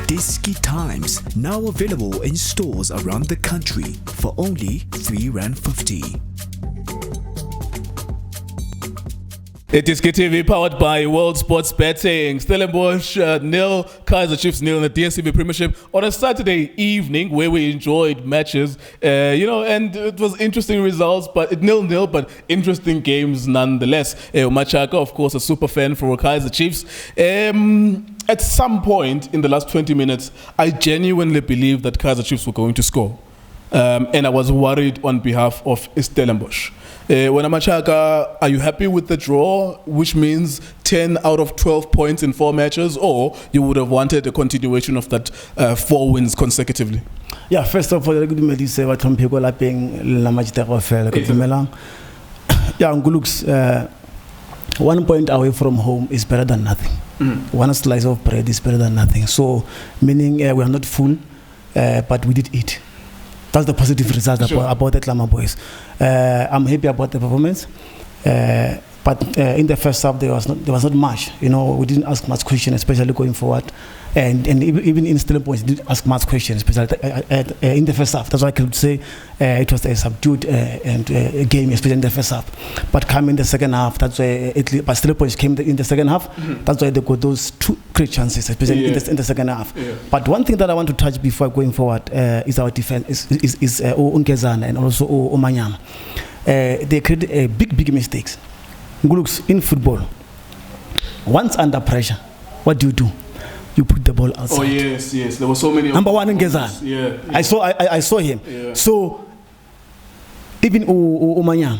iDiskiTimes, now available in stores around the country for only R3.50. iDiskiTV powered by World Sports Betting. Stellenbosch nil, Kaizer Chiefs nil in the DStv Premiership on a Saturday evening where we enjoyed matches, and it was interesting results, but 0-0, but interesting games nonetheless. Machaka, of course, a super fan for Kaizer Chiefs. At some point in the last 20 minutes, I genuinely believed that Kaizer Chiefs were going to score. And I was worried on behalf of Stellenbosch. When Machaka, are you happy with the draw, which means 10 out of 12 points in 4 matches, or you would have wanted a continuation of that 4 wins consecutively? Yeah, first of all, good morning, sir. What from people are paying la match Yeah, looks 1 point away from home is better than nothing. One slice of bread is better than nothing. So, meaning we are not full, but we did eat. That's the positive result about the Klama boys. I'm happy about the performance, but in the first half there was not much. We didn't ask much questions, especially going forward, and even in Stellenbosch, we didn't ask much questions, especially in the first half. That's why I could say it was a subdued game, especially in the first half. But coming in the second half, that's why but Stellenbosch came in the second half. That's why they got those 2 great chances, especially in the second half. But one thing that I want to touch before going forward is our defense, is Ngezana and also Omanyama. They created big mistakes. Looks in football, once under pressure, what do? You put the ball outside. Oh yes, there were so many. Number 1 in Ngezana. Yeah. I saw him. Yeah. So even Omanyama,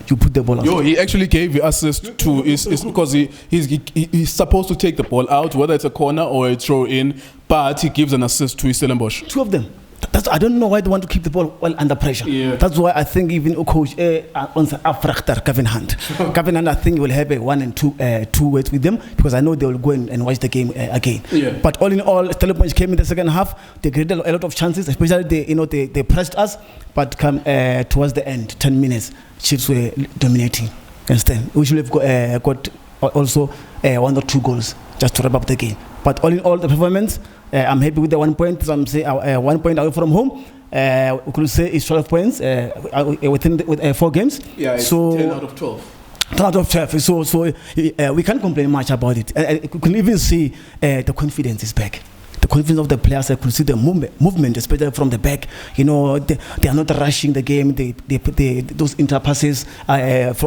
you put the ball outside. He actually gave the assist to is because he's supposed to take the ball out, whether it's a corner or a throw in, but he gives an assist to Stellenbosch. 2 of them. I don't know why they want to keep the ball well under pressure. That's why I think even coach on the Afrachter Kevin Hunt, I think will have a 1 and 2 words with them, because I know they will go and watch the game again. But all in all, Stellenbosch came in the second half. They created a lot of chances, especially they pressed us. But come towards the end, 10 minutes, Chiefs were dominating. Understand? We should have got also 1 or 2 goals just to wrap up the game. But all in all, the performance, I'm happy with the 1 point. So I'm saying 1 point away from home. We could say it's 12 points within 4 games. Yeah, it's so 10 out of 12. 10 out of 12. So we can't complain much about it. You can even see the confidence is back. The confidence of the players, I could see the movement, especially from the back. They are not rushing the game. They those interpasses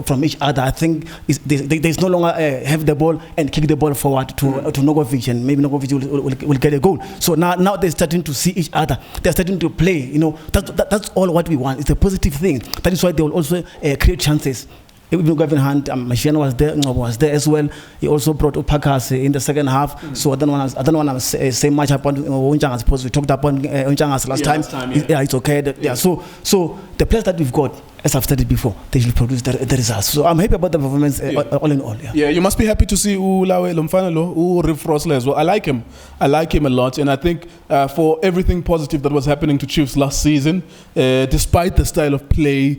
from each other. I think there's no longer have the ball and kick the ball forward to Nurkovic, and maybe Nurkovic will get a goal. So now they're starting to see each other. They're starting to play. That's all what we want. It's a positive thing. That is why they will also create chances. Even Gavin Hunt, Machaka was there as well. He also brought Upakas in the second half. So I don't want to say much about Unchanga's post. We talked about Unchanga's last time. It's okay. So the players that we've got, as I've stated before, they should produce the results. So I'm happy about the performance all in all. You must be happy to see Ulawe Lomfanalo, Riff Frosler as well. I like him a lot, and I think for everything positive that was happening to Chiefs last season, despite the style of play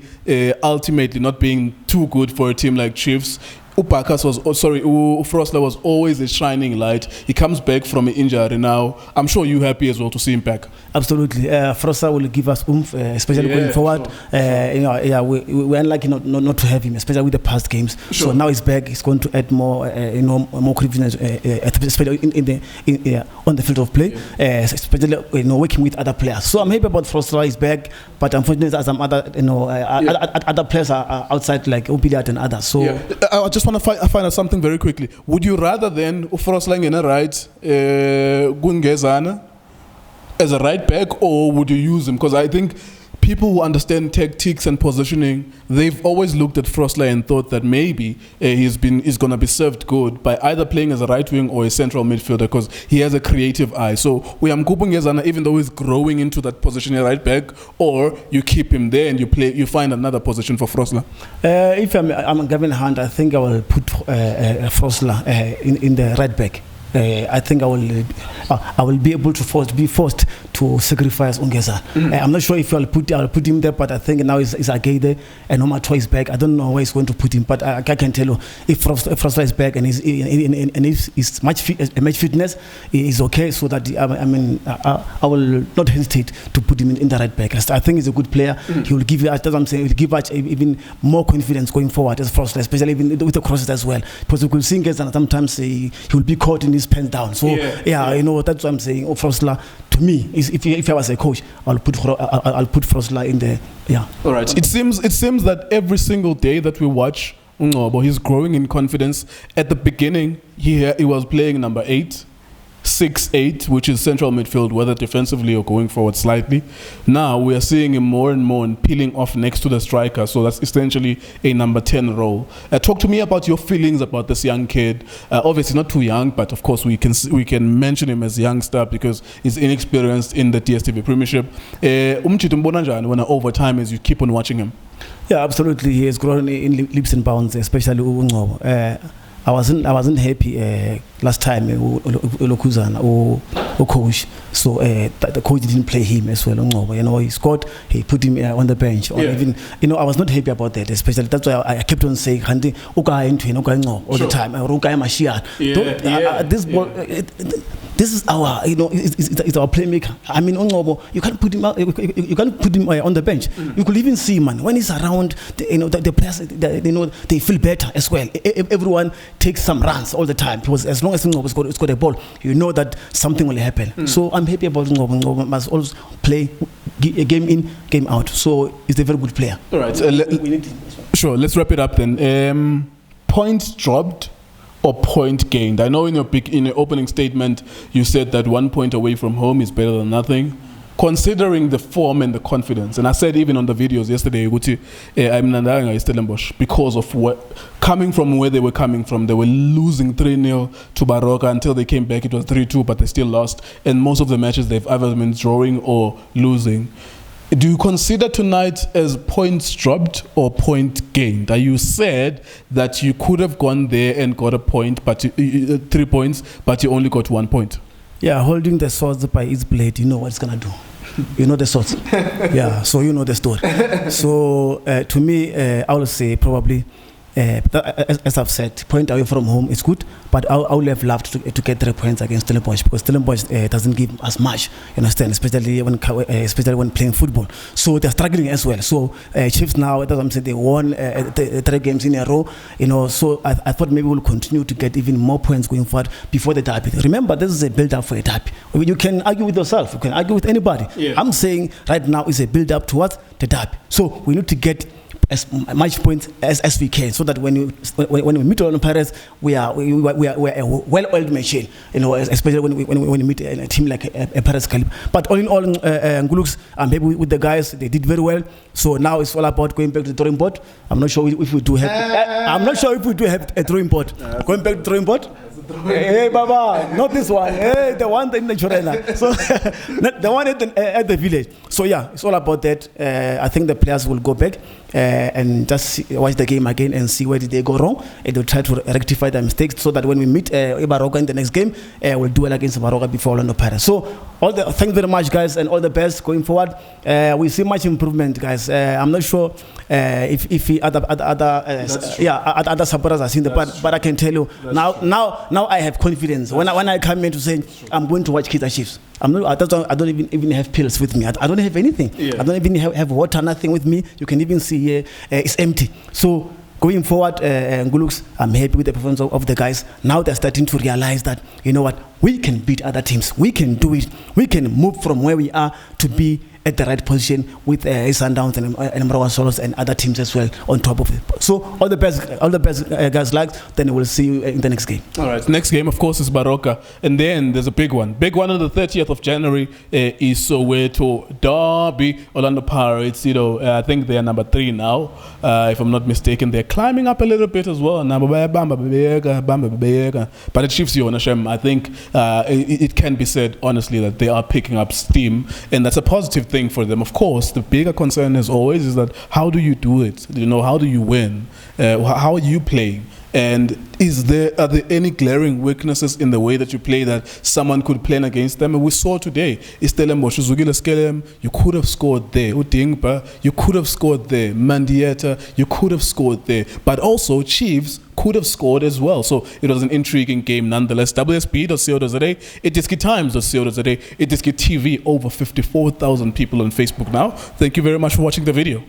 ultimately not being too good for a team like Chiefs, Frosler was always a shining light. He comes back from an injury now. I'm sure you're happy as well to see him back. Absolutely. Frosler will give us oomph, especially going forward. Sure. We're unlucky not to have him, especially with the past games. Sure. So now he's back. He's going to add more, more confidence, especially on the field of play, especially working with other players. So I'm happy about Frosler. He's back, but unfortunately, some other other players are outside, like Obiliat and others. So I just want to find out something very quickly. Would you rather then Frosler in a right, Ngezana as a right back, or would you use him? Because I think people who understand tactics and positioning, they've always looked at Frosler and thought that maybe he's going to be served good by either playing as a right wing or a central midfielder, because he has a creative eye. So we are Nkosingiphile Ngezana, even though he's growing into that position at right back, or you keep him there and you find another position for Frosler. If I'm Gavin Hunt, I think I will put Frosler in the right back. I think I will be able to be forced to sacrifice Ngezana. I'm not sure if I'll put him there, but I think now is Agay there and Omatwa is back. I don't know where he's going to put him, but I can tell you if Frosla is back and he's match fitness is okay, so that I will not hesitate to put him in the right back. I think he's a good player. He will give you, as I'm saying, he will give us even more confidence going forward as Frosla, especially even with the crosses as well. Because we could see Ngezana sometimes he will be caught in his pants down. So that's what I'm saying. Frosla, to me, is if I was a coach, I'll put Frosla in there. Yeah. All right. It seems that every single day that we watch Ngcobo, he's growing in confidence. At the beginning, he was playing number 8. 6'8", which is central midfield, whether defensively or going forward slightly. Now we are seeing him more and more and peeling off next to the striker, so that's essentially a number 10 role. Talk to me about your feelings about this young kid. Obviously not too young, but of course we can mention him as a youngster because he's inexperienced in the DStv Premiership. When over time as you keep on watching him? Yeah, absolutely. He has grown in leaps and bounds, especially Ngcobo. I wasn't happy last time Lokuzana or coach, so the coach didn't play him as well. Ngcobo, he scored, he put him on the bench. Or even, I was not happy about that, especially that's why I kept on saying Handi all the time. This ball, this is our, it's our playmaker. I mean, Ngcobo, you can't put him out, you can't put him on the bench. You could even see, man, when he's around, the players, they feel better as well. Everyone takes some runs all the time because as long as Ngcobo scored a ball, you know that something will happen. So I'm happy about Ngcobo. Ngcobo must always play game in, game out. So he's a very good player. All right. We need him as well. Sure. Let's wrap it up then. Points dropped or point gained? I know in your opening statement you said that 1 point away from home is better than nothing. Considering the form and the confidence, and I said even on the videos yesterday, I'm Stellenbosch because of coming from where they were coming from. They were losing 3-0 to Baroka until they came back. It was 3-2, but they still lost. And most of the matches they've either been drawing or losing. Do you consider tonight as points dropped or point gained? You said that you could have gone there and got a point, but 3 points, but you only got 1 point. Yeah, holding the swords by its blade, you know what it's gonna do. You know the swords. Yeah, so you know the story. So to me, I will say probably, as I've said, point away from home is good, but I would have loved to get 3 points against Stellenbosch because Stellenbosch doesn't give as much, you understand, especially when playing football. So they're struggling as well. So Chiefs now, as I'm saying, they won 3 games in a row, so I thought maybe we'll continue to get even more points going forward before the derby. Remember, this is a build-up for a derby. You can argue with yourself, you can argue with anybody. Yeah. I'm saying right now is a build-up towards the derby. So we need to get as much points as we can, so that when we meet on Paris, we are a well-oiled machine. Especially when we meet a team like a Paris caliber. But all in all, Nguluks, I'm happy with the guys. They did very well. So now it's all about going back to the drawing board. I'm not sure if we do have. A drawing board. Going back to the drawing board. Hey, Baba, not this one. Hey, the one in the Chorena. So the one at the village. So yeah, it's all about that. I think the players will go back and just watch the game again and see where did they go wrong, and they'll try to rectify their mistakes so that when we meet Baroka in the next game, we'll do it against Baroka before Orlando Pirates. So thanks very much, guys, and all the best going forward. We see much improvement, guys. I'm not sure if other supporters are seeing the but I can tell you now I have confidence when I come in to say I'm going to watch Kaizer Chiefs. I don't even have pills with me. I don't have anything. Yeah. I don't even have water, nothing with me. You can even see here it's empty. So going forward, Nguluks, I'm happy with the performance of the guys. Now they're starting to realize that, you know what, we can beat other teams. We can do it. We can move from where we are to be at the right position with Sundowns and Mrawa Solos and other teams as well on top of it. So all the best guys, then we'll see you in the next game. All right, next game of course is Baroka, and then there's a big one on the 30th of January is Soweto Derby, Orlando Pirates. I think they are number 3 now, if I'm not mistaken. They're climbing up a little bit as well. But the Chiefs, I think it can be said honestly that they are picking up steam, and that's a positive thing for them. Of course, the bigger concern as always is that how do you do it? How do you win? How are you playing? And are there any glaring weaknesses in the way that you play that someone could plan against them? And we saw today, Stellenbosch, Skelem, you could have scored there. Dimgba, you could have scored there. Mandieta, you could have scored there. But also, Chiefs could have scored as well. So it was an intriguing game nonetheless. WSB.co.za, iDiskiTimes.co.za, iDiskiTV, over 54,000 people on Facebook now. Thank you very much for watching the video.